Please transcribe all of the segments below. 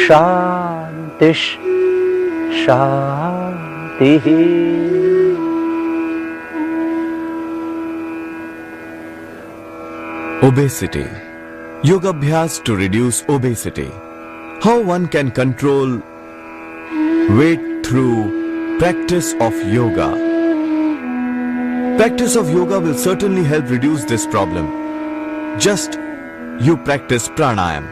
Shantish Shantihi. Obesity. Yoga Abhyas to reduce obesity. How one can control weight through practice of yoga. Practice of yoga will certainly help reduce this problem. Just you practice pranayam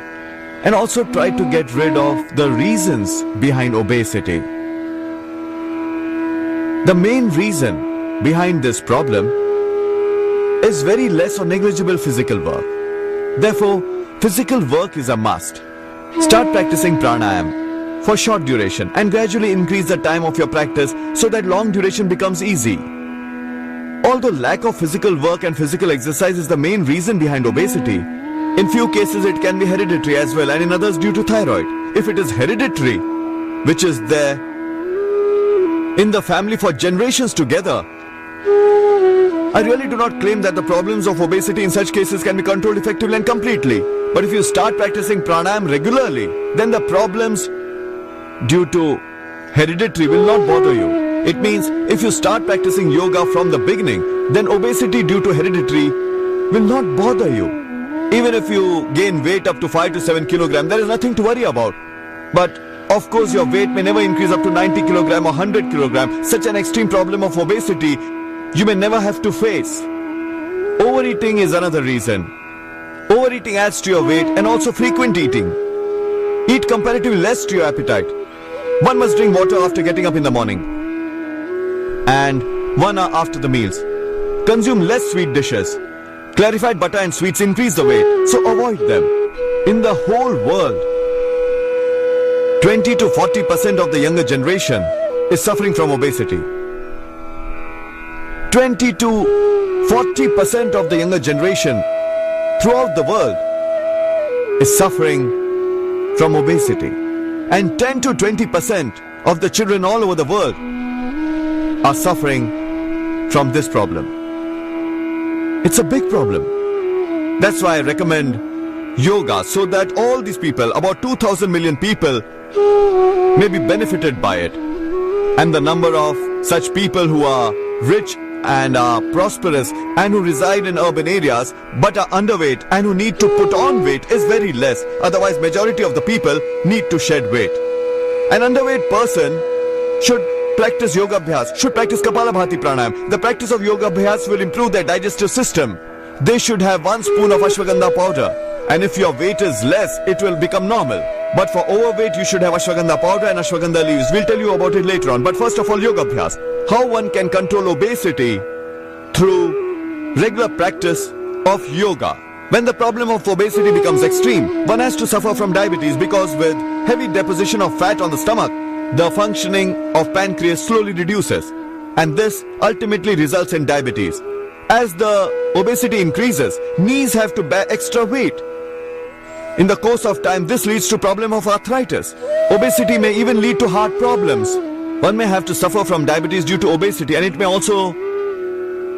and also try to get rid of the reasons behind obesity. The main reason behind this problem is very less or negligible physical work. Therefore, physical work is a must. Start practicing pranayam for short duration and gradually increase the time of your practice so that long duration becomes easy. Although lack of physical work and physical exercise is the main reason behind obesity, in few cases it can be hereditary as well, and in others due to thyroid. If it is hereditary, which is there in the family for generations together, I really do not claim that the problems of obesity in such cases can be controlled effectively and completely. But if you start practicing pranayam regularly, then the problems due to hereditary will not bother you. It means if you start practicing yoga from the beginning, then obesity due to hereditary will not bother you. Even if you gain weight up to 5 to 7 kilograms, there is nothing to worry about. But of course your weight may never increase up to 90 kilograms or 100 kilograms. Such an extreme problem of obesity you may never have to face. Overeating is another reason. Overeating adds to your weight, and also frequent eating. Eat comparatively less to your appetite. One must drink water after getting up in the morning and 1 hour after the meals. Consume less sweet dishes. Clarified butter and sweets increase the weight, so avoid them. In the whole world, 20 to 40% of the younger generation is suffering from obesity. 20 to 40% of the younger generation throughout the world is suffering from obesity. And 10 to 20% of the children all over the world are suffering from this problem. It's a big problem. That's why I recommend yoga, so that all these people, about 2,000 million people, may be benefited by it. And the number of such people who are rich and are prosperous and who reside in urban areas but are underweight and who need to put on weight is very less. Otherwise, majority of the people need to shed weight. An underweight person should practice yoga abhyas, should practice Kapalabhati pranayam. The practice of yoga abhyas will improve their digestive system. They should have 1 spoon of ashwagandha powder, and if your weight is less, it will become normal. But for overweight, you should have ashwagandha powder and ashwagandha leaves. We'll tell you about it later on. But first of all, yoga abhyas. How one can control obesity through regular practice of yoga. When the problem of obesity becomes extreme, one has to suffer from diabetes, because with heavy deposition of fat on the stomach, the functioning of pancreas slowly reduces, and this ultimately results in diabetes. As the obesity increases, knees have to bear extra weight. In the course of time, this leads to problem of arthritis. Obesity may even lead to heart problems. One may have to suffer from diabetes due to obesity, and it may also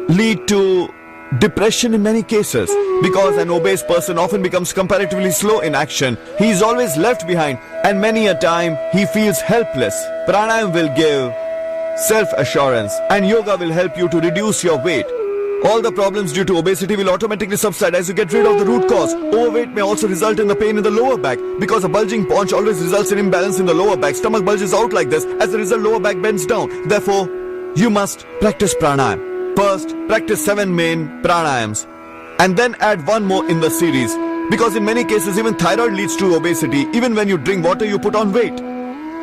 lead to depression in many cases, because an obese person often becomes comparatively slow in action. He is always left behind, and many a time he feels helpless. Pranayam will give self-assurance, and yoga will help you to reduce your weight. All the problems due to obesity will automatically subside as you get rid of the root cause. Overweight may also result in the pain in the lower back, because a bulging paunch always results in imbalance in the lower back. Stomach bulges out like this. As a result, lower back bends down. Therefore, you must practice pranayam. First, practice 7 main pranayams, and then add 1 more in the series. Because in many cases, even thyroid leads to obesity. Even when you drink water, you put on weight.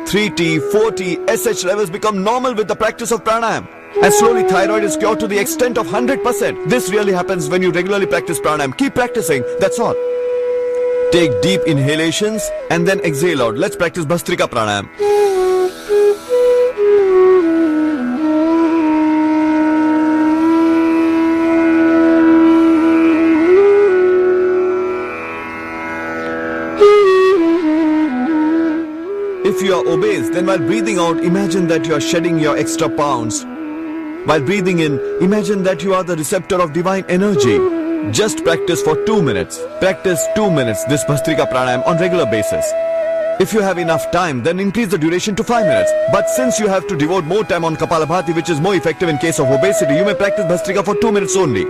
3T, 4T, SH levels become normal with the practice of pranayam. And slowly thyroid is cured to the extent of 100%. This really happens when you regularly practice pranayam. Keep practicing, that's all. Take deep inhalations and then exhale out. Let's practice Bhastrika pranayam. If you are obese, then while breathing out, imagine that you are shedding your extra pounds. While breathing in, imagine that you are the receptor of divine energy. Just practice for 2 minutes. Practice 2 minutes this Bhastrika pranayam on regular basis. If you have enough time, then increase the duration to 5 minutes. But since you have to devote more time on Kapalabhati, which is more effective in case of obesity, you may practice Bhastrika for 2 minutes only.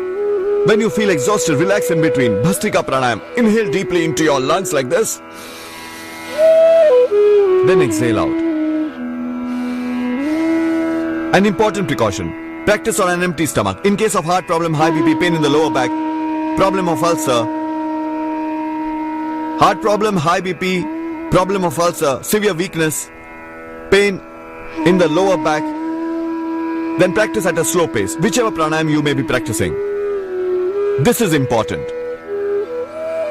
When you feel exhausted, relax in between. Bhastrika pranayam. Inhale deeply into your lungs like this. Then exhale out. An important precaution. Practice on an empty stomach. In case of heart problem, high BP, pain in the lower back, problem of ulcer, heart problem, high BP, problem of ulcer, severe weakness, pain in the lower back, then practice at a slow pace, whichever pranayam you may be practicing. This is important.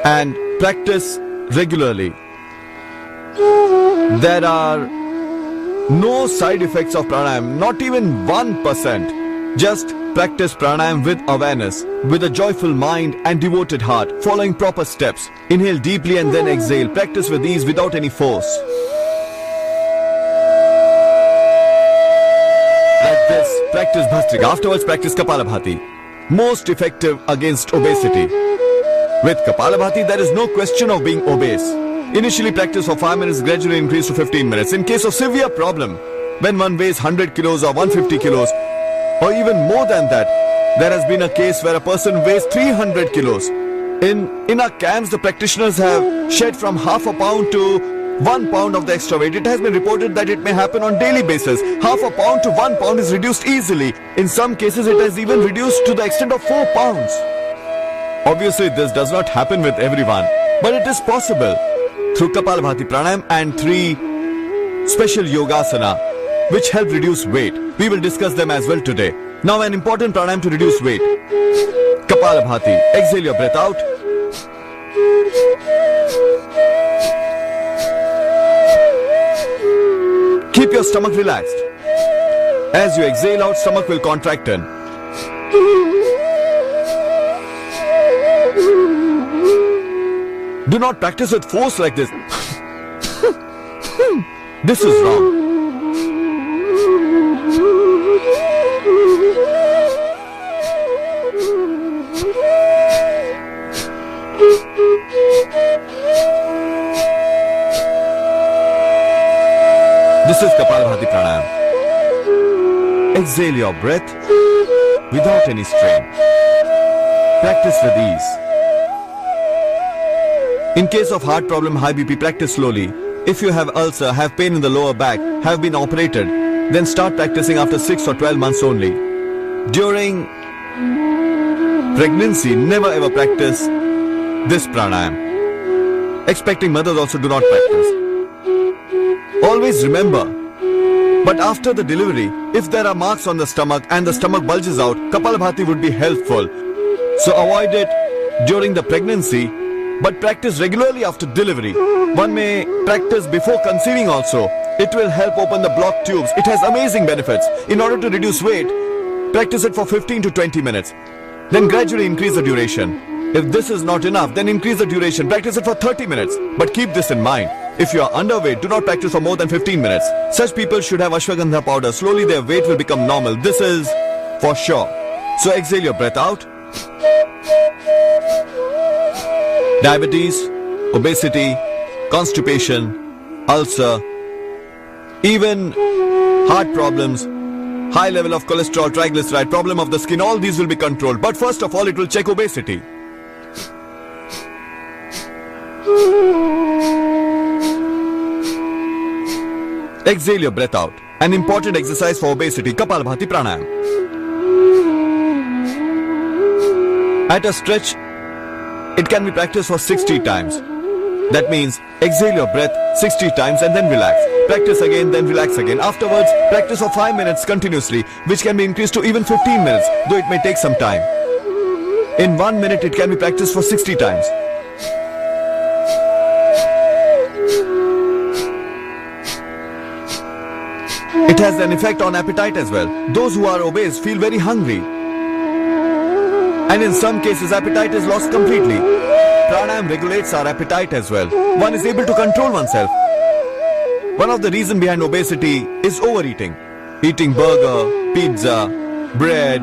And practice regularly. There are no side effects of pranayam, not even 1%. Just practice pranayam with awareness, with a joyful mind and devoted heart, following proper steps. Inhale deeply and then exhale. Practice with ease without any force. Like this, practice Bhastrika. Afterwards, practice Kapalabhati. Most effective against obesity. With Kapalabhati, there is no question of being obese. Initially practice for 5 minutes, gradually increase to 15 minutes. In case of severe problem, when one weighs 100 kilos or 150 kilos, or even more than that, there has been a case where a person weighs 300 kilos. In our camps, the practitioners have shed from half a pound to 1 pound of the extra weight. It has been reported that it may happen on daily basis. Half a pound to 1 pound is reduced easily. In some cases, it has even reduced to the extent of 4 pounds. Obviously, this does not happen with everyone, but it is possible through Kapalabhati pranayam and 3 special yogasana which help reduce weight. We will discuss them as well today. Now an important pranayam to reduce weight. Kapalabhati. Exhale your breath out. Keep your stomach relaxed. As you exhale out, stomach will contract in. Do not practice with force like this. This is wrong. This is Kapalabhati pranayam. Exhale your breath without any strain. Practice with ease. In case of heart problem, high BP, practice slowly. If you have ulcer, have pain in the lower back, have been operated, then start practicing after 6 or 12 months only. During pregnancy, never ever practice this pranayam. Expecting mothers also do not practice. Always remember, but after the delivery, if there are marks on the stomach and the stomach bulges out, Kapalabhati would be helpful. So avoid it during the pregnancy, but practice regularly after delivery. One may practice before conceiving also. It will help open the blocked tubes. It has amazing benefits. In order to reduce weight, practice it for 15 to 20 minutes. Then gradually increase the duration. If this is not enough, then increase the duration. Practice it for 30 minutes. But keep this in mind. If you are underweight, do not practice for more than 15 minutes. Such people should have ashwagandha powder. Slowly their weight will become normal. This is for sure. So exhale your breath out. Diabetes, obesity, constipation, ulcer, even heart problems, high level of cholesterol, triglyceride, problem of the skin, all these will be controlled. But first of all, it will check obesity. Exhale your breath out. An important exercise for obesity, Kapalabhati pranayam. At a stretch, it can be practiced for 60 times. That means exhale your breath 60 times and then relax. Practice again, then relax again. Afterwards, practice for 5 minutes continuously, which can be increased to even 15 minutes, though it may take some time. In 1 minute, it can be practiced for 60 times. It has an effect on appetite as well. Those who are obese feel very hungry. And in some cases, appetite is lost completely. Pranayam regulates our appetite as well. One is able to control oneself. One of the reasons behind obesity is overeating. Eating burger, pizza, bread,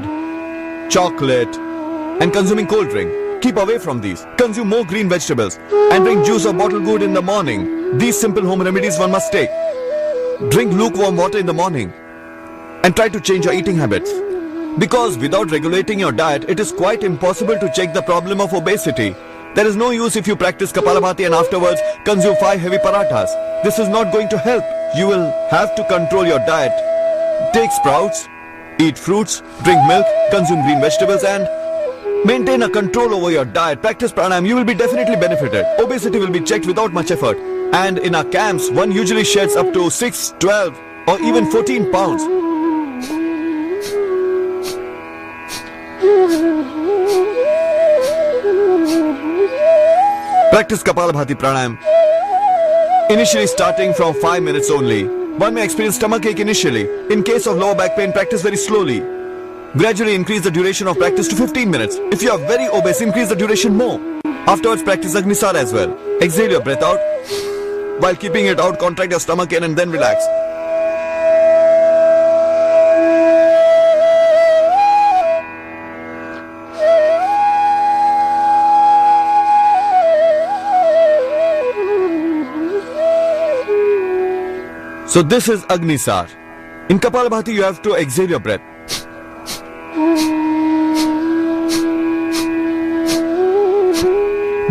chocolate, and consuming cold drink. Keep away from these. Consume more green vegetables and drink juice or bottled good in the morning. these simple home remedies one must take. Drink lukewarm water in the morning and try to change your eating habits. Because without regulating your diet, it is quite impossible to check the problem of obesity. There is no use if you practice Kapalabhati and afterwards consume 5 heavy parathas. This is not going to help. You will have to control your diet. Take sprouts, eat fruits, drink milk, consume green vegetables and maintain a control over your diet. Practice pranayam, you will be definitely benefited. Obesity will be checked without much effort. And in our camps, one usually sheds up to 6, 12 or even 14 pounds. Practice Kapalabhati pranayam. Initially starting from 5 minutes only. One may experience stomachache initially. In case of lower back pain, practice very slowly. Gradually increase the duration of practice to 15 minutes. If you are very obese, increase the duration more. Afterwards, practice Agnisar as well. Exhale your breath out. While keeping it out, contract your stomach in and then relax. So this is Agnisar. In Kapalabhati, you have to exhale your breath.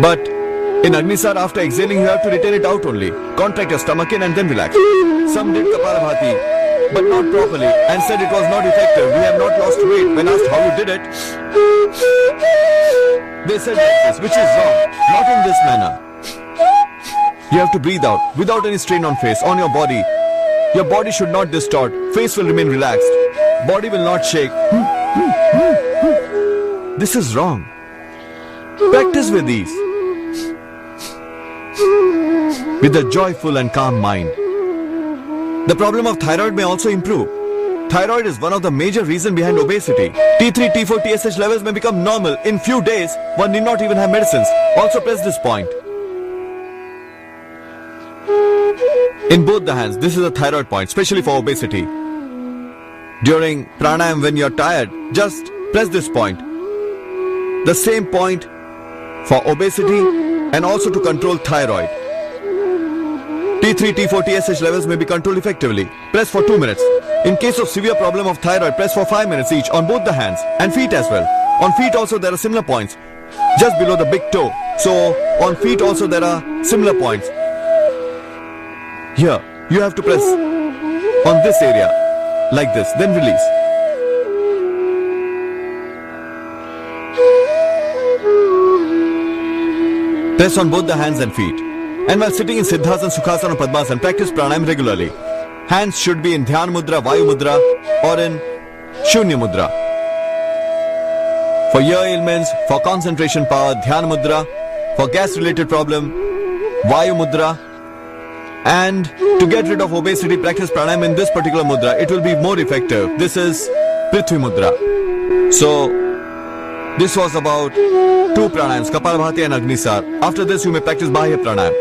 But in Agnisar, after exhaling, you have to retain it out only. Contract your stomach in and then relax. Some did Kapalabhati, but not properly, and said it was not effective. We have not lost weight. When asked how you did it, they said like this, which is wrong. Not in this manner. You have to breathe out, without any strain on face, on your body. Your body should not distort. Face will remain relaxed. Body will not shake. This is wrong. Practice with these. With a joyful and calm mind. The problem of thyroid may also improve. Thyroid is one of the major reasons behind obesity. T3, T4, TSH levels may become normal. In few days, one need not even have medicines. Also press this point. In both the hands, this is a thyroid point, especially for obesity. During pranayam, when you are tired, just press this point. The same point for obesity and also to control thyroid. T3, T4, TSH levels may be controlled effectively. Press for 2 minutes. In case of severe problem of thyroid, press for 5 minutes each on both the hands and feet as well. On feet also there are similar points, just below the big toe. So on feet also there are similar points. Here, you have to press on this area, like this, then release. Press on both the hands and feet. And while sitting in Siddhasana, Sukhasana or Padmasana, practice pranayam regularly. Hands should be in Dhyan Mudra, Vayu Mudra or in Shunya Mudra. For ear ailments, for concentration power, Dhyan Mudra. For gas related problem, Vayu Mudra. And to get rid of obesity, practice pranayam in this particular mudra. It will be more effective. This is Prithvi Mudra. So, this was about 2 pranayams, Kapalabhati and Agnisar. After this, you may practice Bahya pranayam.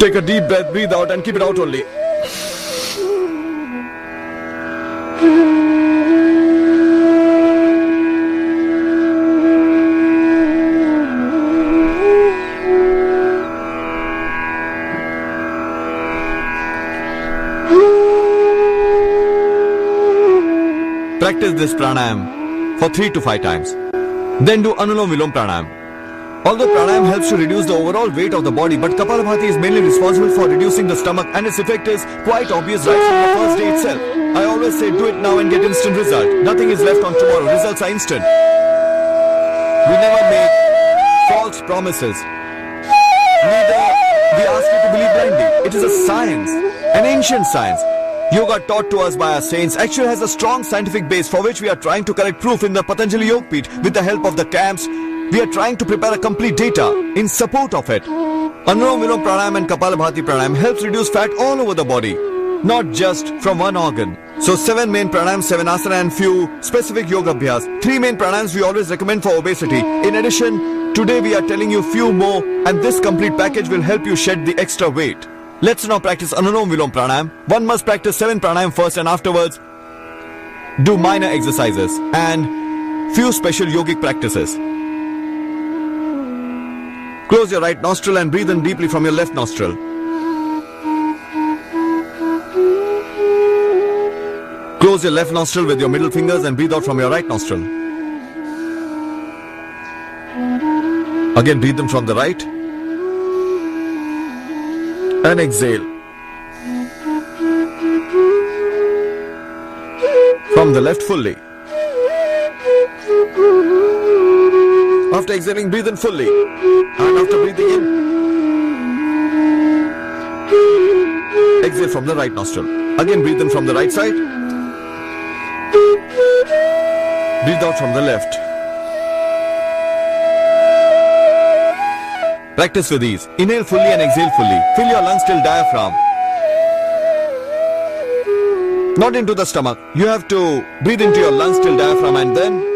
Take a deep breath, breathe out and keep it out only. Practice this pranayam for 3 to 5 times. Then do Anulom Vilom pranayam. Although pranayam helps to reduce the overall weight of the body, but Kapalabhati is mainly responsible for reducing the stomach and its effect is quite obvious right from the first day itself. I always say do it now and get instant result. Nothing is left on tomorrow. Results are instant. We never make false promises. Neither we ask you to believe blindly. It is a science, an ancient science. Yoga taught to us by our saints actually has a strong scientific base for which we are trying to collect proof in the Patanjali Yoga Peeth with the help of the camps. We are trying to prepare a complete data in support of it. Anulom Vilom pranayam and Kapalabhati pranayam helps reduce fat all over the body, not just from one organ. So 7 main pranayams, 7 asana and few specific yoga abhyas. 3 main pranayams we always recommend for obesity. In addition, today we are telling you few more, and this complete package will help you shed the extra weight. Let's now practice Anulom Vilom Pranayam. One must practice 7 pranayam first, and afterwards do minor exercises and few special yogic practices. Close your right nostril and breathe in deeply from your left nostril. Close your left nostril with your middle fingers and breathe out from your right nostril. Again, breathe in from the right. And exhale. From the left fully. After exhaling, breathe in fully. And after breathing in, exhale from the right nostril. Again, breathe in from the right side. Breathe out from the left. Practice with ease. Inhale fully and exhale fully. Fill your lungs till diaphragm. Not into the stomach. You have to breathe into your lungs till diaphragm and then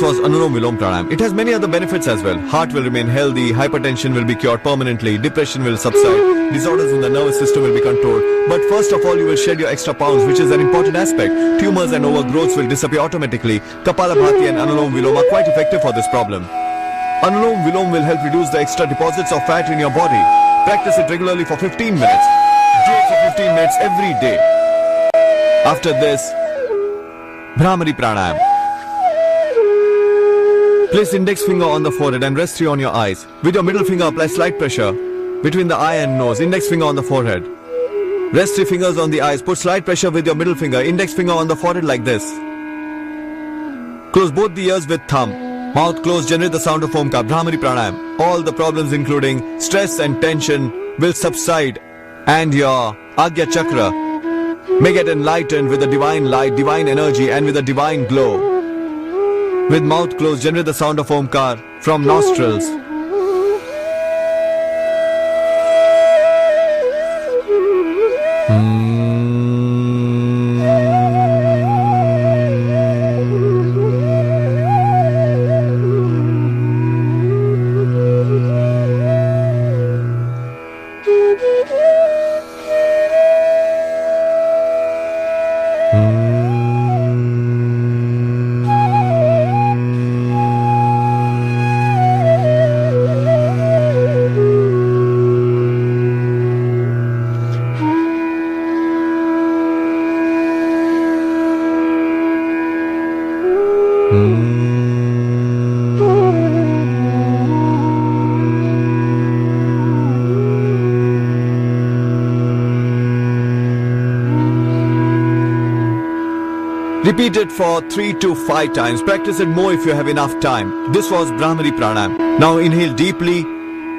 This was Anulom Vilom Pranayam. It has many other benefits as well. Heart will remain healthy, hypertension will be cured permanently, depression will subside, disorders in the nervous system will be controlled. But first of all, you will shed your extra pounds, which is an important aspect. Tumors and overgrowths will disappear automatically. Kapalabhati and Anulom Vilom are quite effective for this problem. Anulom Vilom will help reduce the extra deposits of fat in your body. Practice it regularly for 15 minutes. Do it for 15 minutes every day. After this, Bhramari Pranayam. Place index finger on the forehead and rest 3 on your eyes. With your middle finger, apply slight pressure between the eye and nose. Index finger on the forehead. Rest 3 fingers on the eyes. Put slight pressure with your middle finger. Index finger on the forehead like this. Close both the ears with thumb. Mouth closed, generate the sound of Omkar. Bhramari Pranayam. All the problems including stress and tension will subside, and your Agya Chakra may get enlightened with the divine light, divine energy and with a divine glow. With mouth closed, generate the sound of Omkar from nostrils. Repeat it for 3 to 5 times. Practice it more if you have enough time. This was Bhramari Pranayam. Now inhale deeply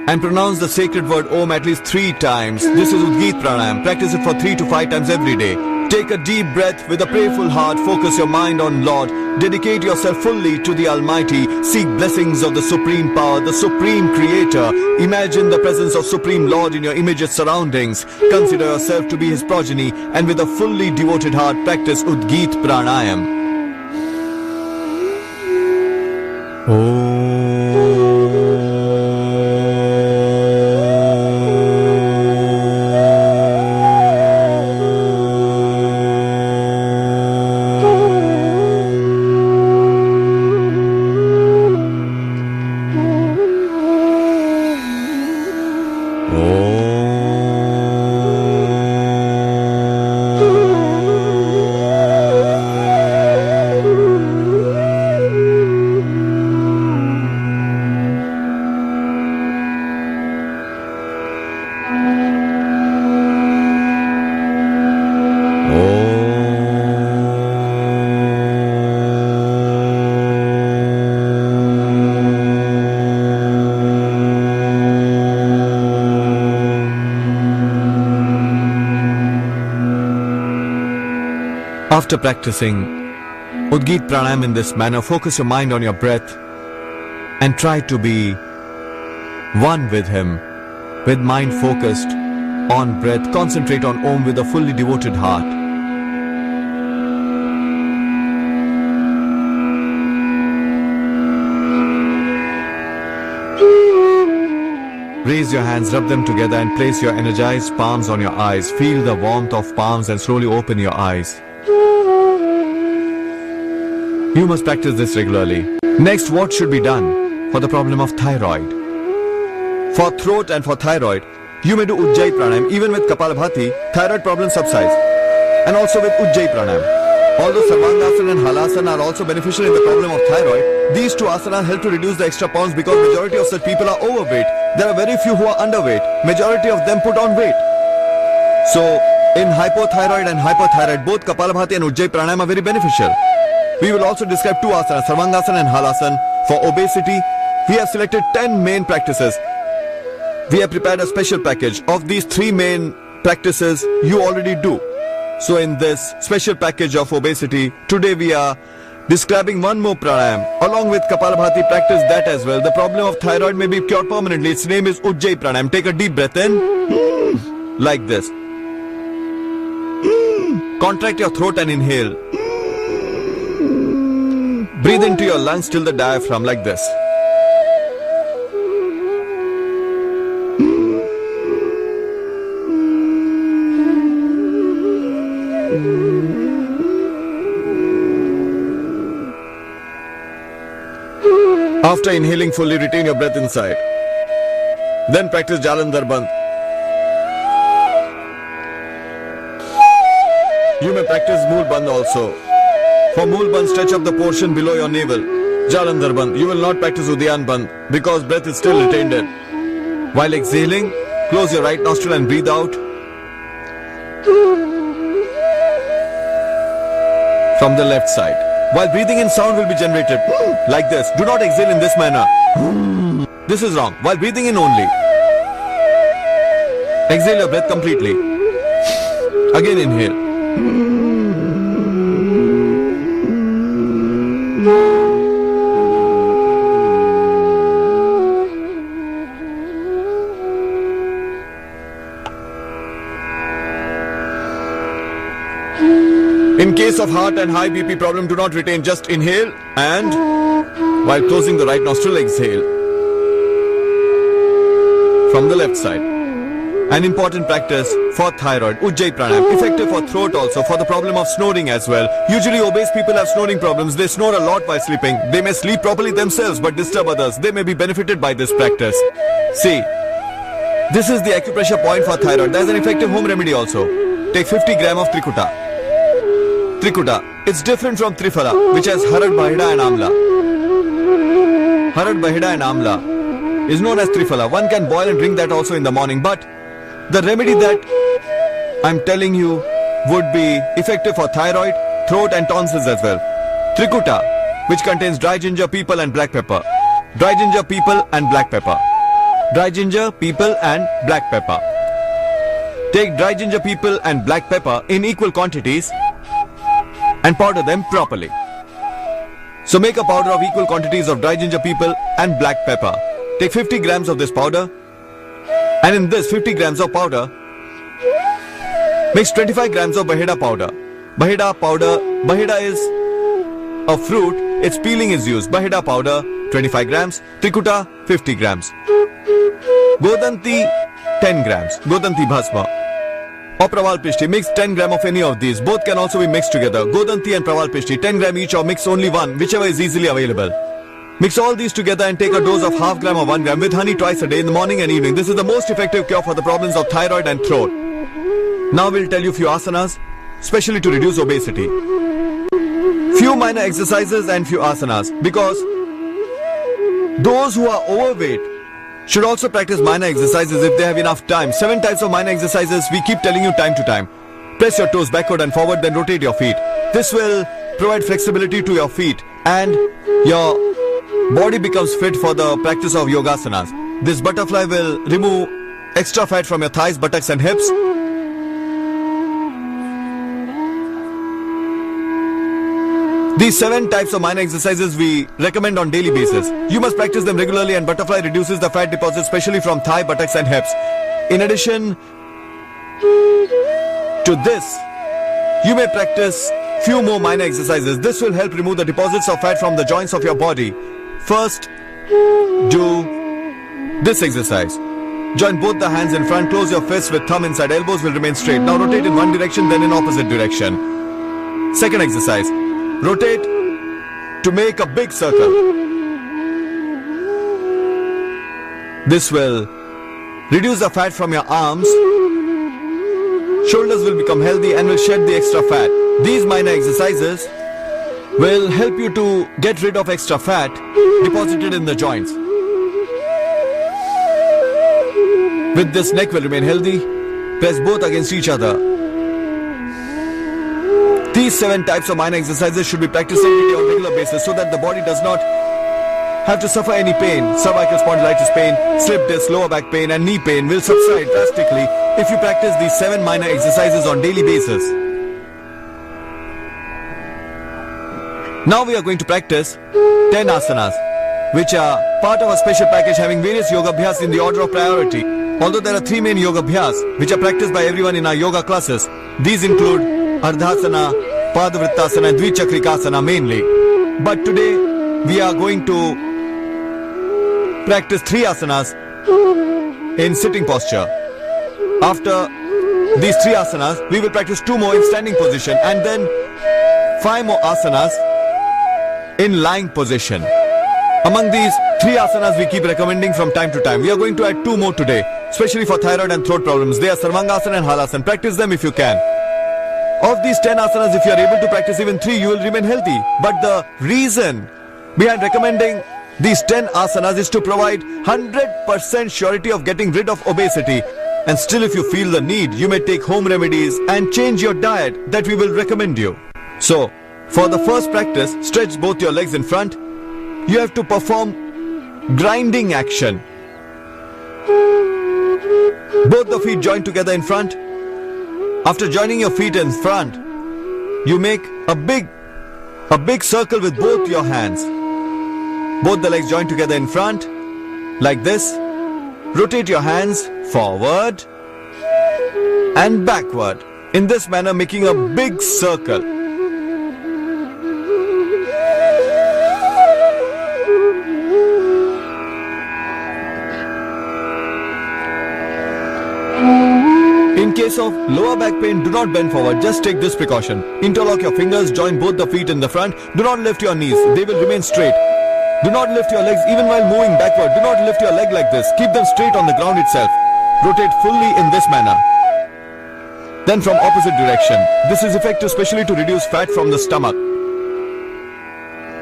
and pronounce the sacred word Om at least 3 times. This is Udgit Pranayam. Practice it for 3 to 5 times every day. Take a deep breath with a prayerful heart. Focus your mind on Lord. Dedicate yourself fully to the Almighty. Seek blessings of the Supreme Power, the Supreme Creator. Imagine the presence of Supreme Lord in your immediate surroundings. Consider yourself to be His progeny, and with a fully devoted heart, practice Udgit Pranayam. After practicing Udgit pranayam in this manner, focus your mind on your breath and try to be one with him. With mind focused on breath, concentrate on Om with a fully devoted heart. Raise your hands, rub them together and place your energized palms on your eyes. Feel the warmth of palms and slowly open your eyes. You must practice this regularly. Next, what should be done for the problem of thyroid? For throat and for thyroid, you may do Ujjayi pranayam. Even with Kapalabhati, thyroid problems subsides. And also with Ujjayi pranayam. Although Sarvangasana and Halasana are also beneficial in the problem of thyroid, these two asanas help to reduce the extra pounds because majority of such people are overweight. There are very few who are underweight. Majority of them put on weight. So, in hypothyroid and hyperthyroid, both Kapalabhati and Ujjayi pranayam are very beneficial. We will also describe two asanas, Sarvangasana and Halasana. For obesity, we have selected 10 main practices. We have prepared a special package. Of these 3 main practices, you already do. So in this special package of obesity, today we are describing one more pranayam. Along with Kapalabhati, practice that as well. The problem of thyroid may be cured permanently. Its name is Ujjayi pranayam. Take a deep breath in, like this. Contract your throat and inhale. Breathe into your lungs till the diaphragm, like this. After inhaling fully, retain your breath inside. Then practice Jalandhar Bandh. You may practice Mool Bandh also. For Mool Bandh, stretch up the portion below your navel. Jalandhar Bandh. You will not practice Udyan Bandh because breath is still retained in. While exhaling, close your right nostril and breathe out from the left side. While breathing in, sound will be generated like this. Do not exhale in this manner. This is wrong. While breathing in only, exhale your breath completely. Again inhale. In case of heart and high BP problem, do not retain, just inhale and while closing the right nostril, exhale from the left side. An important practice for thyroid, Ujjayi pranayam, effective for throat also, for the problem of snoring as well. Usually obese people have snoring problems. They snore a lot while sleeping. They may sleep properly themselves but disturb others. They may be benefited by this practice. See, this is the acupressure point for thyroid. There is an effective home remedy also. Take 50 gram of Trikuta. Trikuta, it's different from Triphala, which has Harad, Bahida and Amla. Harad, Bahida and Amla is known as Triphala. One can boil and drink that also in the morning, but the remedy that I'm telling you would be effective for thyroid, throat and tonsils as well. Trikuta, which contains dry ginger, people and black pepper. Dry ginger, people and black pepper. Dry ginger, people and black pepper. Take dry ginger, people and black pepper in equal quantities and powder them properly. So make a powder of equal quantities of dry ginger, people and black pepper. Take 50 grams of this powder, and in this 50 grams of powder, mix 25 grams of Bahida powder. Bahida powder, Bahida is a fruit, its peeling is used. Bahida powder 25 grams, Trikuta 50 grams, Godanti 10 grams, Godanti bhasma. Or Praval Pishti, mix 10 gram of any of these. Both can also be mixed together. Godanti and Praval Pishti, 10 gram each or mix only one, whichever is easily available. Mix all these together and take a dose of half gram or 1 gram with honey twice a day in the morning and evening. This is the most effective cure for the problems of thyroid and throat. Now we'll tell you few asanas, especially to reduce obesity. Few minor exercises and few asanas, because those who are overweight should also practice minor exercises if they have enough time. 7 types of minor exercises we keep telling you time to time. Press your toes backward and forward, then rotate your feet. This will provide flexibility to your feet and your body becomes fit for the practice of yogasanas. This butterfly will remove extra fat from your thighs, buttocks and hips. These 7 types of minor exercises we recommend on daily basis. You must practice them regularly, and butterfly reduces the fat deposits, especially from thigh, buttocks and hips. In addition to this, you may practice few more minor exercises. This will help remove the deposits of fat from the joints of your body. First, do this exercise. Join both the hands in front, close your fists with thumb inside, elbows will remain straight. Now rotate in one direction, then in opposite direction. Second exercise, rotate to make a big circle. This will reduce the fat from your arms. Shoulders will become healthy and will shed the extra fat. These minor exercises will help you to get rid of extra fat deposited in the joints. With this, neck will remain healthy. Press both against each other. These 7 types of minor exercises should be practiced every day on a regular basis so that the body does not have to suffer any pain. Cervical spondylitis pain, slip disc, lower back pain and knee pain will subside drastically if you practice these 7 minor exercises on daily basis. Now we are going to practice 10 asanas, which are part of a special package having various yoga abhyas in the order of priority. Although there are 3 main yoga abhyas which are practiced by everyone in our yoga classes. These include Ardhasana, Padavrittasana and Dvichakrikasana mainly. But today we are going to practice 3 asanas in sitting posture. After these 3 asanas, we will practice 2 more in standing position and then 5 more asanas in lying position. Among these 3 asanas we keep recommending from time to time. We are going to add 2 more today, especially for thyroid and throat problems. They are Sarvangasana and Halasana. Practice them if you can. Of these 10 asanas, if you are able to practice even 3, you will remain healthy. But the reason behind recommending these 10 asanas is to provide 100% surety of getting rid of obesity. And still, if you feel the need, you may take home remedies and change your diet that we will recommend you. So, for the first practice, stretch both your legs in front. You have to perform grinding action. Both the feet join together in front. After joining your feet in front, you make a big circle with both your hands. Both the legs join together in front, like this. Rotate your hands forward and backward. In this manner, making a big circle. In case of lower back pain, do not bend forward, just take this precaution. Interlock your fingers, join both the feet in the front. Do not lift your knees, they will remain straight. Do not lift your legs even while moving backward. Do not lift your leg like this, keep them straight on the ground itself. Rotate fully in this manner. Then from opposite direction. This is effective especially to reduce fat from the stomach.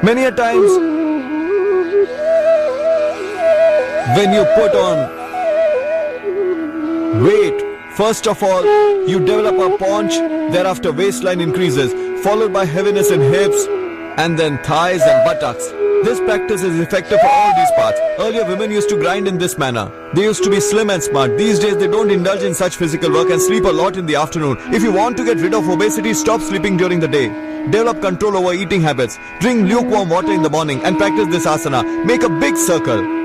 Many a times, when you put on weight, first of all, you develop a paunch, thereafter waistline increases, followed by heaviness in hips, and then thighs and buttocks. This practice is effective for all these parts. Earlier, women used to grind in this manner. They used to be slim and smart. These days, they don't indulge in such physical work and sleep a lot in the afternoon. If you want to get rid of obesity, stop sleeping during the day. Develop control over eating habits. Drink lukewarm water in the morning and practice this asana. Make a big circle.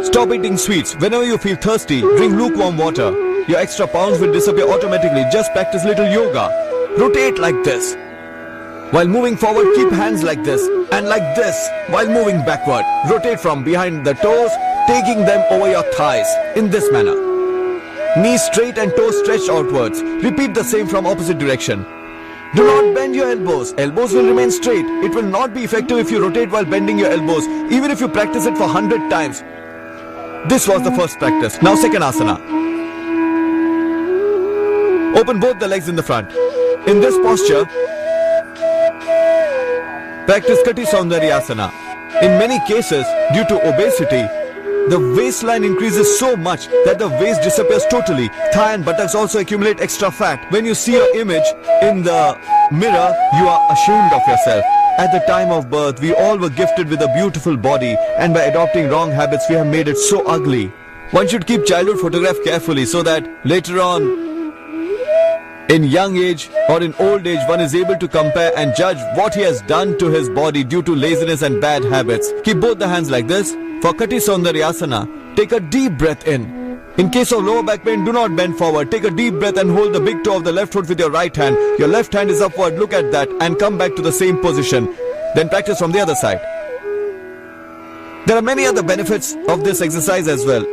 Stop eating sweets. Whenever you feel thirsty, drink lukewarm water. Your extra pounds will disappear automatically. Just practice little yoga. Rotate like this. While moving forward, keep hands like this and like this while moving backward. Rotate from behind the toes, taking them over your thighs in this manner. Knees straight and toes stretched outwards. Repeat the same from opposite direction. Do not bend your elbows. Elbows will remain straight. It will not be effective if you rotate while bending your elbows, even if you practice it for 100 times. This was the first practice. Now second asana. Open both the legs in the front. In this posture, practice Kati Saundaryasana. In many cases, due to obesity, the waistline increases so much that the waist disappears totally. Thigh and buttocks also accumulate extra fat. When you see your image in the mirror, you are ashamed of yourself. At the time of birth, we all were gifted with a beautiful body, and by adopting wrong habits, we have made it so ugly. One should keep childhood photographed carefully so that later on, In young age or in old age, one is able to compare and judge what he has done to his body due to laziness and bad habits. Keep both the hands like this. For Kati Saundaryasana, take a deep breath in. In case of lower back pain, do not bend forward. Take a deep breath and hold the big toe of the left foot with your right hand. Your left hand is upward, look at that, and come back to the same position. Then practice from the other side. There are many other benefits of this exercise as well.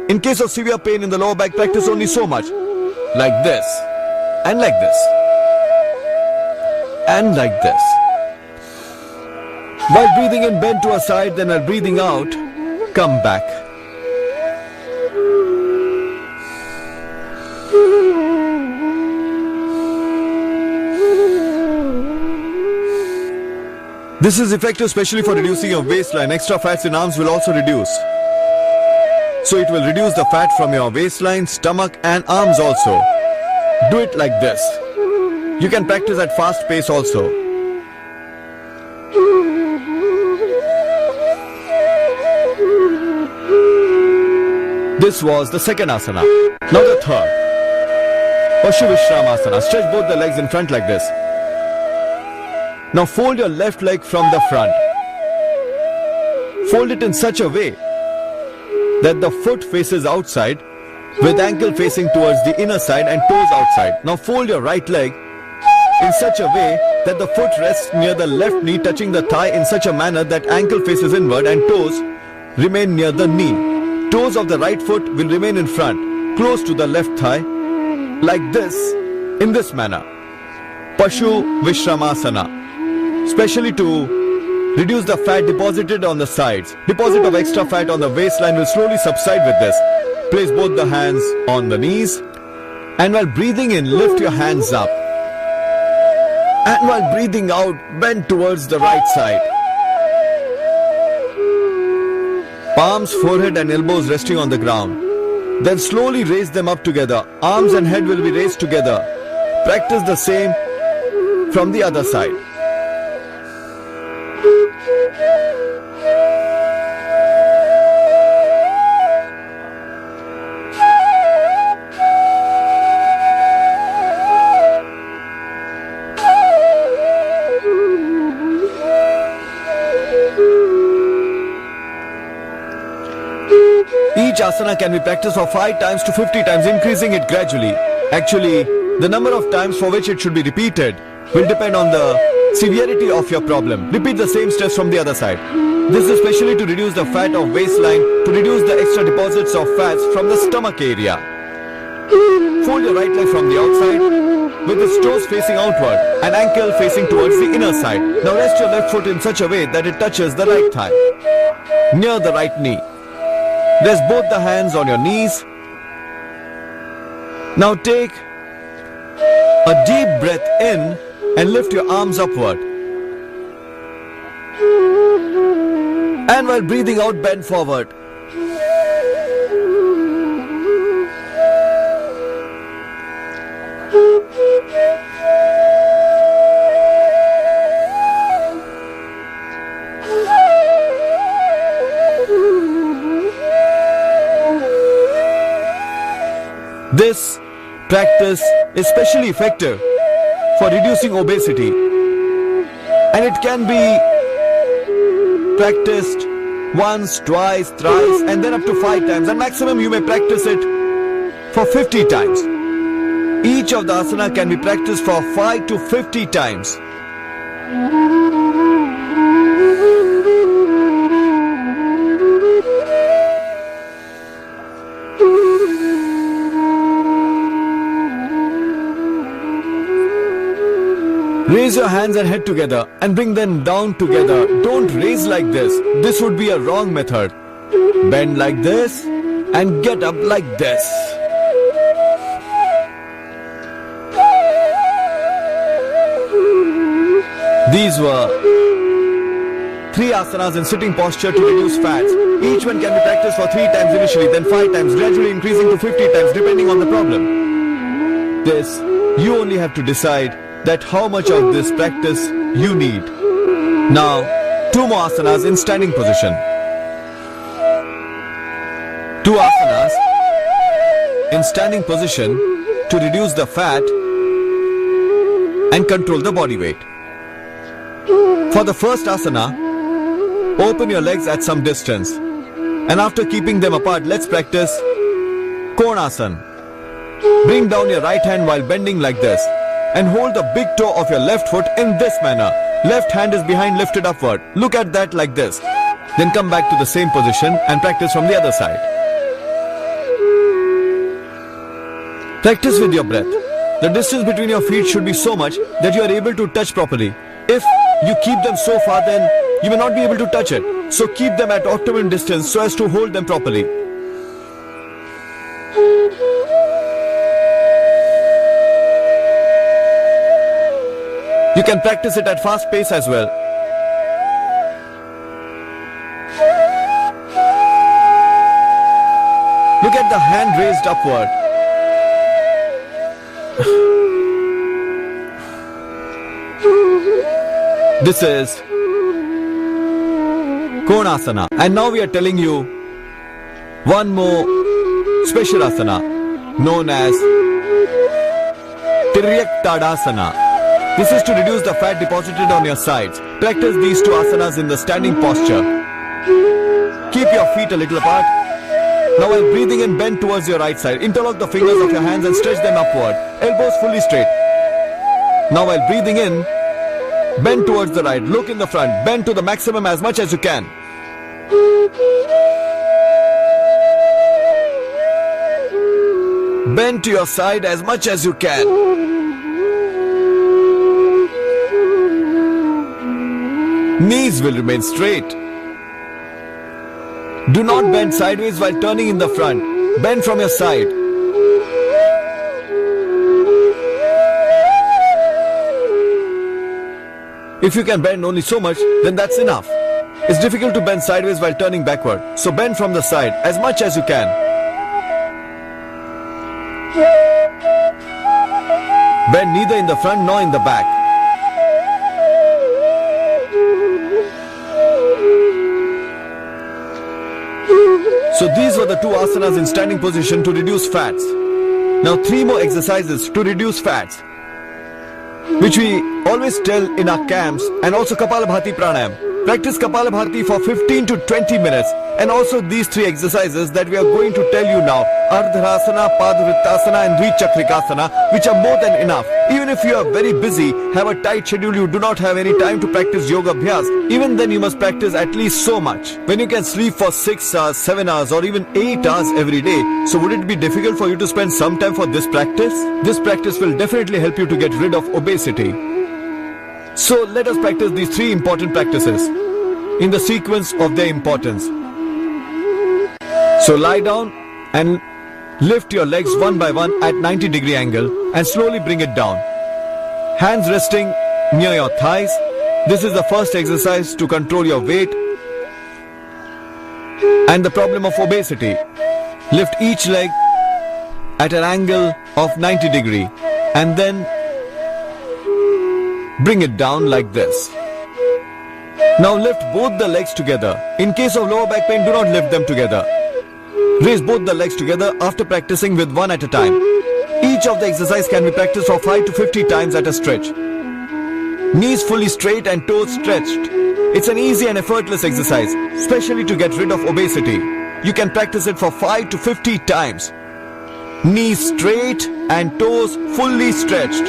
In case of severe pain in the lower back, practice only so much. Like this. And like this. And like this. While breathing in, bend to a side, then while breathing out, come back. This is effective especially for reducing your waistline. Extra fats in arms will also reduce. So it will reduce the fat from your waistline, stomach and arms also. Do it like this. You can practice at fast pace also. This was the second asana. Now the third. Pashu Vishramasana. Stretch both the legs in front like this. Now fold your left leg from the front. Fold it in such a way that the foot faces outside with ankle facing towards the inner side and toes outside. Now fold your right leg in such a way that the foot rests near the left knee, touching the thigh in such a manner that ankle faces inward and toes remain near the knee. Toes of the right foot will remain in front, close to the left thigh, like this, in this manner. Pashu Vishramasana, especially to reduce the fat deposited on the sides. Deposit of extra fat on the waistline will slowly subside with this. Place both the hands on the knees, and while breathing in, lift your hands up. And while breathing out, bend towards the right side. Palms, forehead and elbows resting on the ground. Then slowly raise them up together. Arms and head will be raised together. Practice the same from the other side. Each asana can be practiced for 5 times to 50 times, increasing it gradually. Actually, the number of times for which it should be repeated will depend on the severity of your problem. Repeat the same steps from the other side. This is especially to reduce the fat of waistline, to reduce the extra deposits of fats from the stomach area. Fold your right leg from the outside with its toes facing outward and ankle facing towards the inner side. Now rest your left foot in such a way that it touches the right thigh, near the right knee. Rest both the hands on your knees. Now take a deep breath in and lift your arms upward. And while breathing out, bend forward. This practice is especially effective for reducing obesity, and it can be practiced once, twice, thrice and then up to 5 times, and maximum you may practice it for 50 times. Each of the asana can be practiced for 5 to 50 times. Raise your hands and head together and bring them down together. Don't raise like this. This would be a wrong method. Bend like this and get up like this. These were 3 asanas in sitting posture to reduce fats. Each one can be practiced for 3 times initially, then 5 times, gradually increasing to 50 times depending on the problem. This, you only have to decide that how much of this practice you need. Now, 2 more asanas in standing position. 2 asanas in standing position to reduce the fat and control the body weight. For the first asana, open your legs at some distance. And after keeping them apart, let's practice Konasana. Bring down your right hand while bending like this. And hold the big toe of your left foot in this manner. Left hand is behind, lifted upward. Look at that like this. Then come back to the same position and practice from the other side. Practice with your breath. The distance between your feet should be so much that you are able to touch properly. If you keep them so far, then you may not be able to touch it. So keep them at optimum distance so as to hold them properly. You can practice it at fast pace as well. Look at the hand raised upward. This is Konasana. And now we are telling you one more special asana known as Tadasana. This is to reduce the fat deposited on your sides. Practice these two asanas in the standing posture. Keep your feet a little apart. Now while breathing in, bend towards your right side. Interlock the fingers of your hands and stretch them upward. Elbows fully straight. Now while breathing in, bend towards the right. Look in the front. Bend to the maximum as much as you can. Bend to your side as much as you can. Knees will remain straight. Do not bend sideways while turning in the front. Bend from your side. If you can bend only so much, then that's enough. It's difficult to bend sideways while turning backward. So bend from the side as much as you can. Bend neither in the front nor in the back. So these were the two asanas in standing position to reduce fats. Now 3 more exercises to reduce fats, which we always tell in our camps, and also Kapalabhati pranayam. Practice Kapalabhati for 15 to 20 minutes, and also these 3 exercises that we are going to tell you now, Ardharasana, Padvrittasana and Dvichakrikasana, which are more than enough. Even if you are very busy, have a tight schedule, you do not have any time to practice yoga abhyas, even then you must practice at least so much. When you can sleep for 6 hours, 7 hours or even 8 hours every day, so would it be difficult for you to spend some time for this practice? This practice will definitely help you to get rid of obesity. So let us practice these 3 important practices in the sequence of their importance. So lie down and lift your legs one by one at 90-degree angle and slowly bring it down. Hands resting near your thighs. This is the first exercise to control your weight and the problem of obesity. Lift each leg at an angle of 90 degree and then bring it down like this. Now lift both the legs together. In case of lower back pain, do not lift them together. Raise both the legs together after practicing with one at a time. Each of the exercise can be practiced for 5 to 50 times at a stretch. Knees fully straight and toes stretched. It's an easy and effortless exercise, especially to get rid of obesity. You can practice it for 5 to 50 times. Knees straight and toes fully stretched.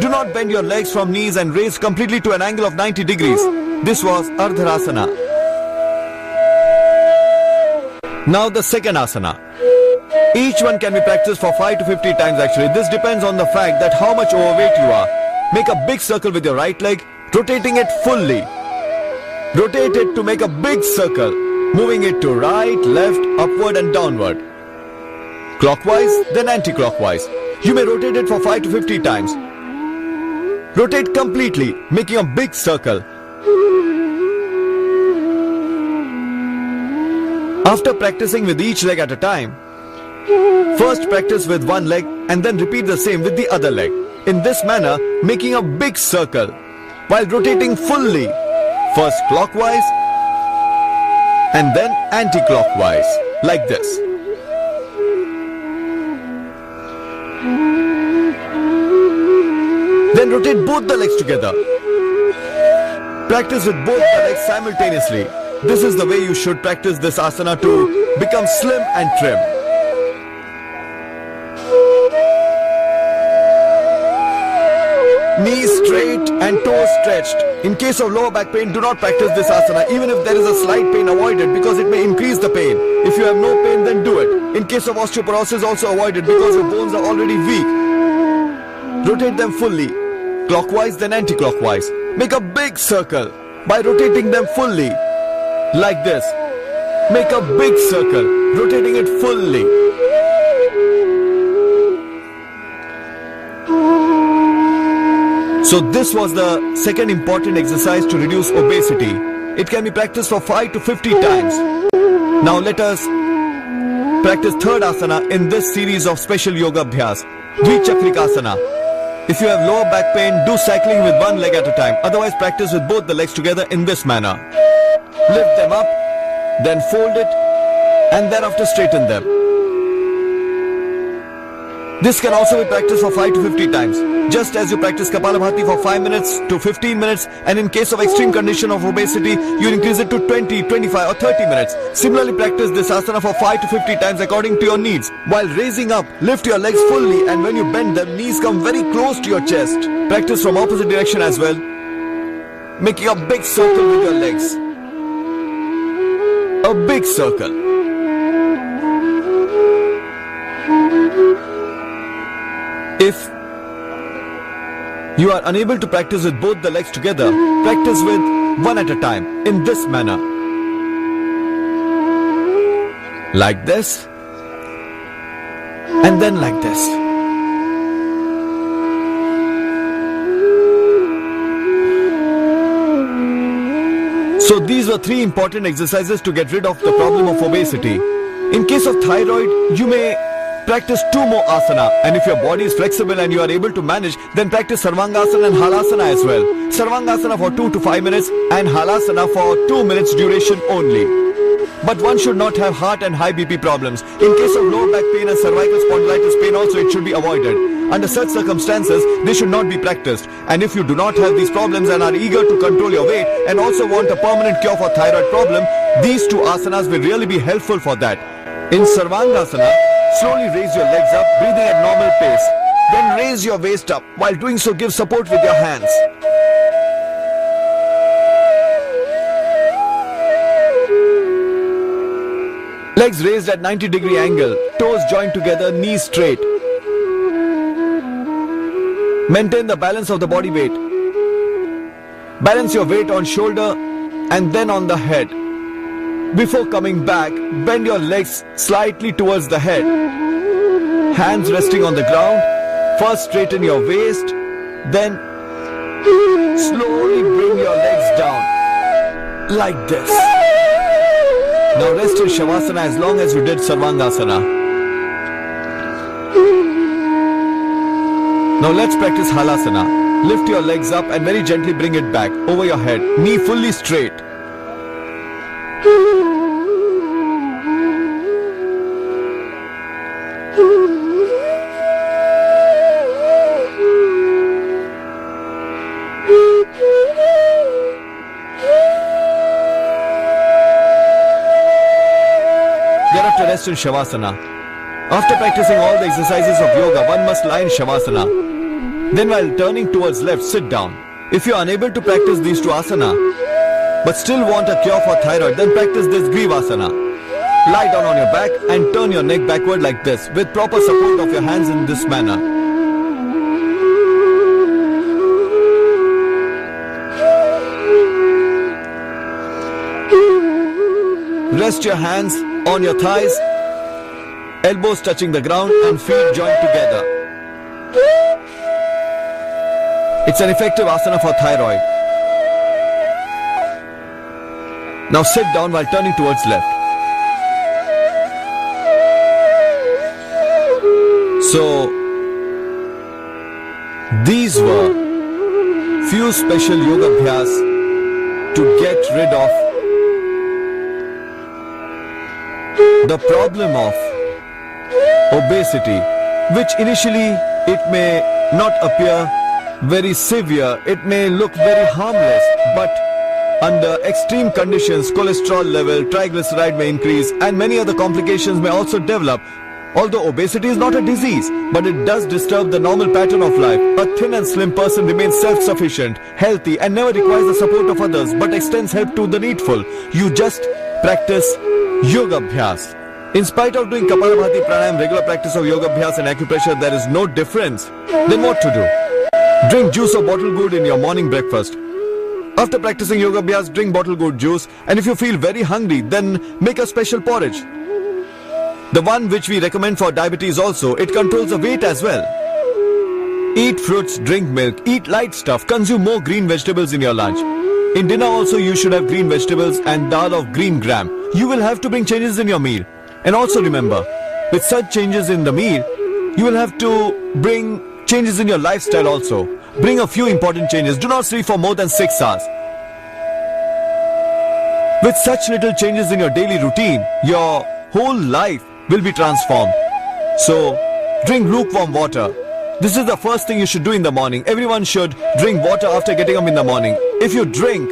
Do not bend your legs from knees and raise completely to an angle of 90 degrees. This was Ardharasana. Now the second asana. Each one can be practiced for 5 to 50 times actually. This depends on the fact that how much overweight you are. Make a big circle with your right leg, rotating it fully. Rotate it to make a big circle, moving it to right, left, upward and downward. Clockwise, then anti-clockwise. You may rotate it for 5 to 50 times. Rotate completely, making a big circle. After practicing with each leg at a time, first practice with one leg and then repeat the same with the other leg. In this manner, making a big circle while rotating fully, first clockwise and then anti-clockwise, like this. rotate both the legs together. Practice with both the legs simultaneously. This is the way you should practice this asana to become slim and trim. Knees straight and toes stretched. In case of lower back pain, do not practice this asana. Even if there is a slight pain, avoid it because it may increase the pain. If you have no pain, then do it. In case of osteoporosis, also avoid it because your bones are already weak. Rotate them fully, clockwise then anti-clockwise. Make a big circle by rotating them fully, like this. Make a big circle, rotating it fully. So this was the second important exercise to reduce obesity. It can be practiced for 5 to 50 times. Now let us practice third asana in this series of special yoga abhyas, Dvichakrikasana. If you have lower back pain, do cycling with one leg at a time. Otherwise, practice with both the legs together in this manner. Lift them up, then fold it, and thereafter straighten them. This can also be practiced for 5 to 50 times. Just as you practice Kapalabhati for 5 minutes to 15 minutes, and in case of extreme condition of obesity, you increase it to 20, 25 or 30 minutes. Similarly, practice this asana for 5 to 50 times according to your needs. While raising up, lift your legs fully, and when you bend them, knees come very close to your chest. Practice from opposite direction as well, making a big circle with your legs. A big circle. If you are unable to practice with both the legs together, practice with one at a time in this manner. Like this, and then like this. So these were 3 important exercises to get rid of the problem of obesity. In case of thyroid, you may practice 2 more asana, and if your body is flexible and you are able to manage, then practice Sarvangasana and Halasana as well. Sarvangasana for 2 to 5 minutes and Halasana for 2 minutes duration only. But one should not have heart and high BP problems. In case of lower back pain and cervical spondylitis pain also, it should be avoided. Under such circumstances, they should not be practiced. And if you do not have these problems and are eager to control your weight and also want a permanent cure for thyroid problem, these 2 asanas will really be helpful for that. In Sarvangasana, slowly raise your legs up, breathing at normal pace. Then raise your waist up. While doing so, give support with your hands. Legs raised at 90-degree angle, toes joined together, knees straight. Maintain the balance of the body weight. Balance your weight on shoulder and then on the head. Before coming back, bend your legs slightly towards the head. Hands resting on the ground. First straighten your waist, then slowly bring your legs down, like this. Now rest in Shavasana as long as you did Sarvangasana. Now let's practice Halasana. Lift your legs up and very gently bring it back over your head, knee fully straight. Thereafter rest in Shavasana. After practicing all the exercises of yoga, one must lie in Shavasana. Then while turning towards left, sit down. If you are unable to practice these 2 asana, but still want a cure for thyroid, then practice this Grivasana. Lie down on your back and turn your neck backward like this, with proper support of your hands in this manner. Rest your hands on your thighs, elbows touching the ground and feet joined together. It's an effective asana for thyroid. Now sit down while turning towards left. So, these were few special yoga abhyas to get rid of the problem of obesity, which initially it may not appear very severe, it may look very harmless, but under extreme conditions, cholesterol level, triglyceride may increase, and many other complications may also develop. Although obesity is not a disease, but it does disturb the normal pattern of life. A thin and slim person remains self-sufficient, healthy, and never requires the support of others, but extends help to the needful. You just practice yoga abhyas. In spite of doing Kapalabhati, pranayam, regular practice of yoga abhyas and acupressure, there is no difference. Then what to do? Drink juice or bottle gourd in your morning breakfast. After practicing yoga abhyas, drink bottle gourd juice, and if you feel very hungry, then make a special porridge. The one which we recommend for diabetes also, it controls the weight as well. Eat fruits, drink milk, eat light stuff, consume more green vegetables in your lunch. In dinner also you should have green vegetables and dal of green gram. You will have to bring changes in your meal. And also remember, with such changes in the meal, you will have to bring changes in your lifestyle also. Bring a few important changes. Do not sleep for more than 6 hours. With such little changes in your daily routine, your whole life will be transformed. So, drink lukewarm water. This is the first thing you should do in the morning. Everyone should drink water after getting up in the morning. If you drink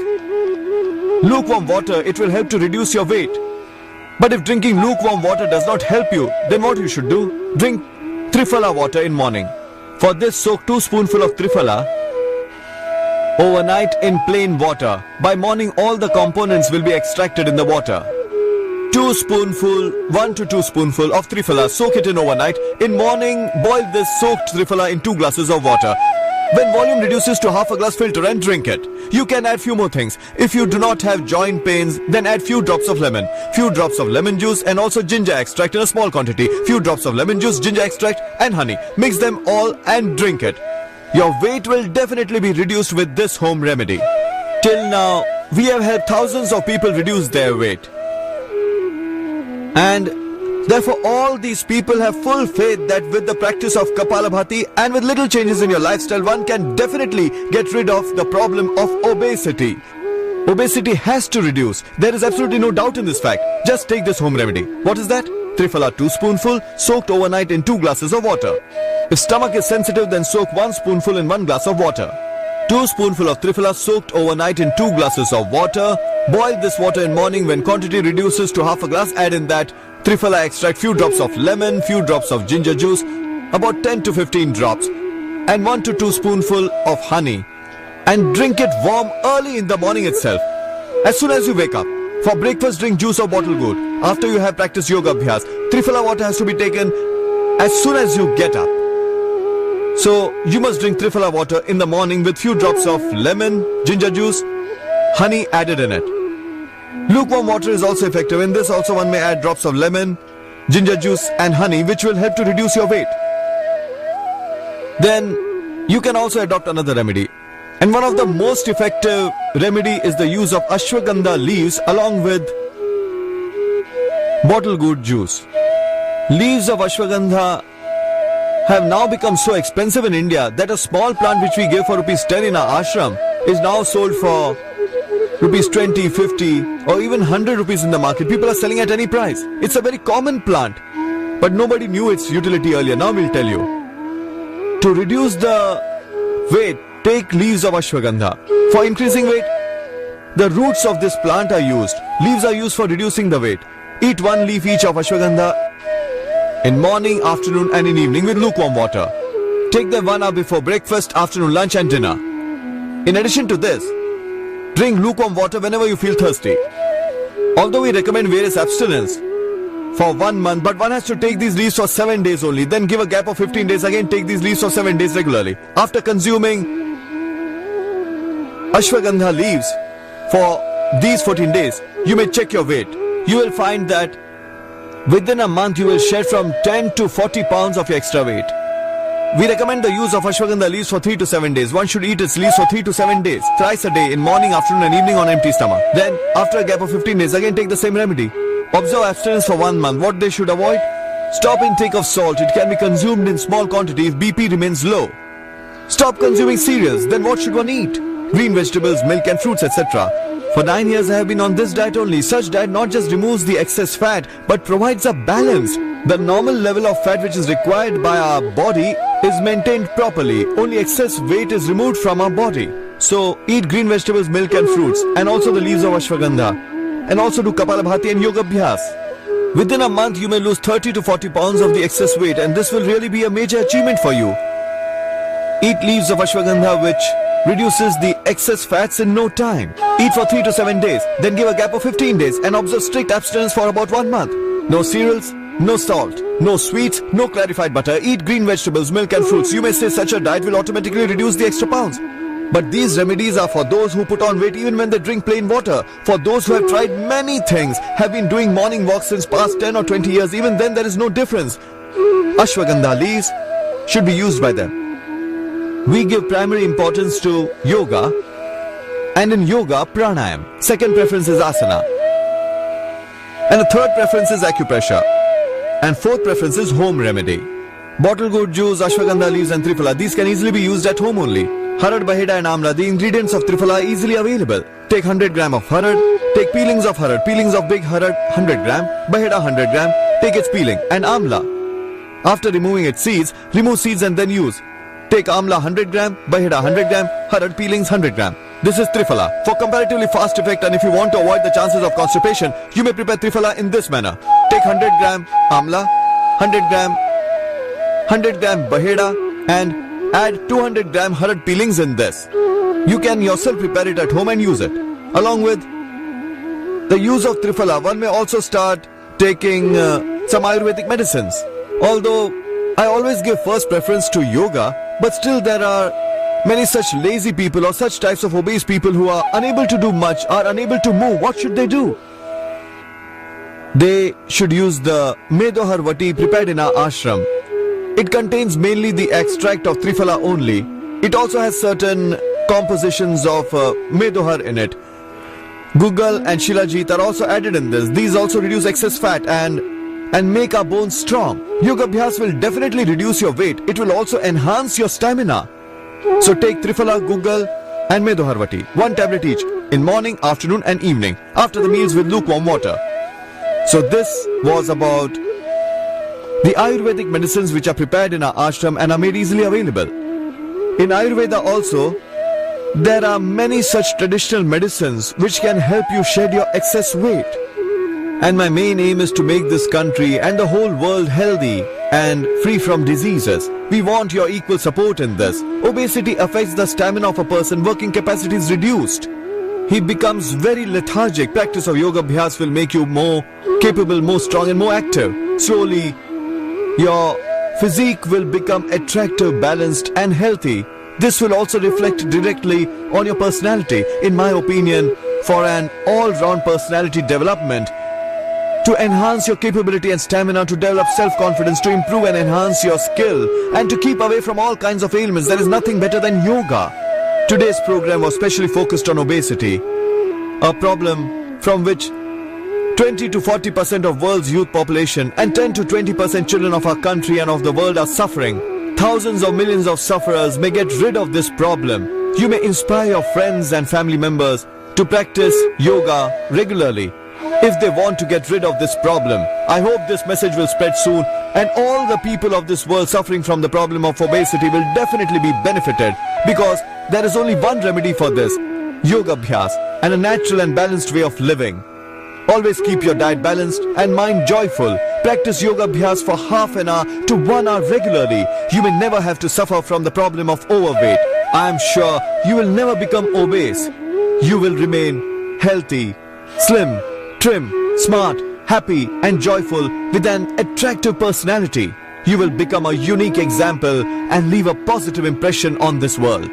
lukewarm water, it will help to reduce your weight. But if drinking lukewarm water does not help you, then what you should do? Drink Triphala water in morning. For this, soak 2 spoonfuls of Triphala overnight in plain water. By morning, all the components will be extracted in the water. 1 to 2 spoonful of Triphala, soak it in overnight. In morning, boil this soaked Triphala in 2 glasses of water. When volume reduces to half a glass, filter and drink it. You can add few more things. If you do not have joint pains, then add few drops of lemon. Few drops of lemon juice and also ginger extract in a small quantity. Few drops of lemon juice, ginger extract and honey. Mix them all and drink it. Your weight will definitely be reduced with this home remedy. Till now, we have helped thousands of people reduce their weight. And therefore all these people have full faith that with the practice of Kapalabhati and with little changes in your lifestyle, one can definitely get rid of the problem of obesity. Obesity has to reduce. There is absolutely no doubt in this fact. Just take this home remedy. What is that? Triphala 2 spoonful soaked overnight in 2 glasses of water. If stomach is sensitive, then soak 1 spoonful in 1 glass of water. 2 spoonful of Triphala soaked overnight in 2 glasses of water. Boil this water in morning. When quantity reduces to half a glass, add in that Triphala extract, few drops of lemon, few drops of ginger juice, about 10 to 15 drops, and 1 to 2 spoonful of honey. And drink it warm early in the morning itself. As soon as you wake up. For breakfast, drink juice or bottle gourd. After you have practiced yoga abhyas, Triphala water has to be taken as soon as you get up. So, you must drink Triphala water in the morning with few drops of lemon, ginger juice, honey added in it. Lukewarm water is also effective. In this also one may add drops of lemon, ginger juice and honey, which will help to reduce your weight. Then, you can also adopt another remedy. And one of the most effective remedy is the use of ashwagandha leaves along with bottle gourd juice. Leaves of ashwagandha have now become so expensive in India that a small plant which we gave for rupees 10 in our ashram is now sold for rupees 20, 50 or even 100 rupees in the market. People are selling at any price. It's a very common plant, but nobody knew its utility earlier. Now we'll tell you. To reduce the weight, take leaves of ashwagandha. For increasing weight, the roots of this plant are used. Leaves are used for reducing the weight. Eat 1 leaf each of ashwagandha in morning, afternoon and in evening with lukewarm water. Take them 1 hour before breakfast, afternoon lunch and dinner. In addition to this, drink lukewarm water whenever you feel thirsty. Although we recommend various abstinence for 1 month, but one has to take these leaves for 7 days only. Then give a gap of 15 days, again take these leaves for 7 days regularly. After consuming ashwagandha leaves for these 14 days, you may check your weight. You will find that within a month you will shed from 10 to 40 pounds of your extra weight. We recommend the use of ashwagandha leaves for 3 to 7 days. One should eat its leaves for 3 to 7 days, thrice a day, in morning, afternoon and evening on empty stomach. Then, after a gap of 15 days, again take the same remedy. Observe abstinence for 1 month. What they should avoid? Stop intake of salt. It can be consumed in small quantity if BP remains low. Stop consuming cereals. Then what should one eat? Green vegetables, milk and fruits, etc. For 9 years I have been on this diet only. Such diet not just removes the excess fat, but provides a balance. The normal level of fat which is required by our body is maintained properly, only excess weight is removed from our body. So eat green vegetables, milk and fruits, and also the leaves of ashwagandha, and also do Kapalabhati and Yoga Abhyas. Within a month you may lose 30 to 40 pounds of the excess weight, and this will really be a major achievement for you. Eat leaves of ashwagandha, which reduces the excess fats in no time. Eat for 3 to 7 days, then give a gap of 15 days and observe strict abstinence for about 1 month. No cereals, no salt, no sweets, no clarified butter. Eat green vegetables, milk and fruits. You may say such a diet will automatically reduce the extra pounds. But these remedies are for those who put on weight even when they drink plain water. For those who have tried many things, have been doing morning walks since past 10 or 20 years, even then there is no difference. Ashwagandha leaves should be used by them. We give primary importance to yoga, and in yoga, pranayam. Second preference is asana. And the third preference is acupressure. And fourth preference is home remedy. Bottle gourd juice, ashwagandha leaves and triphala, these can easily be used at home only. Harad, baheda and amla, the ingredients of triphala are easily available. Take 100 gram of harad, take peelings of harad, peelings of big harad 100 gram, baheda 100 gram, take its peeling, and amla. After removing its seeds, remove seeds and then use. Take amla 100 gram, baheda 100 gram, harad peelings 100 gram. This is triphala. For comparatively fast effect, and if you want to avoid the chances of constipation, you may prepare triphala in this manner. Take 100 gram amla, 100 gram baheda, and add 200 gram harad peelings in this. You can yourself prepare it at home and use it. Along with the use of triphala, one may also start taking some Ayurvedic medicines. Although I always give first preference to yoga, but still there are many such lazy people or such types of obese people who are unable to do much, are unable to move. What should they do? They should use the Medoharvati prepared in our ashram. It contains mainly the extract of triphala only. It also has certain compositions of Medohar in it. Gugal and Shilajit are also added in this. These also reduce excess fat and make our bones strong. Yoga Abhyas will definitely reduce your weight. It will also enhance your stamina. So take triphala, Gugal and Medoharvati, 1 tablet each, in morning, afternoon and evening, after the meals with lukewarm water. So this was about the Ayurvedic medicines which are prepared in our ashram and are made easily available. In Ayurveda also, there are many such traditional medicines which can help you shed your excess weight. And my main aim is to make this country and the whole world healthy and free from diseases. We want your equal support in this. Obesity affects the stamina of a person, working capacity is reduced. He becomes very lethargic. Practice of Yoga Abhyas will make you more capable, more strong and more active. Slowly, your physique will become attractive, balanced and healthy. This will also reflect directly on your personality. In my opinion, for an all-round personality development, to enhance your capability and stamina, to develop self-confidence, to improve and enhance your skill, and to keep away from all kinds of ailments, there is nothing better than yoga. Today's program was specially focused on obesity, a problem from which 20 to 40% of world's youth population and 10 to 20% children of our country and of the world are suffering. Thousands of millions of sufferers may get rid of this problem. You may inspire your friends and family members to practice yoga regularly if they want to get rid of this problem. I hope this message will spread soon, and all the people of this world suffering from the problem of obesity will definitely be benefited, because there is only one remedy for this: Yoga Abhyas, and a natural and balanced way of living. Always keep your diet balanced and mind joyful. Practice Yoga Abhyas for half an hour to 1 hour regularly. You may never have to suffer from the problem of overweight. I am sure you will never become obese. You will remain healthy, slim, trim, smart, happy and joyful with an attractive personality. You will become a unique example and leave a positive impression on this world.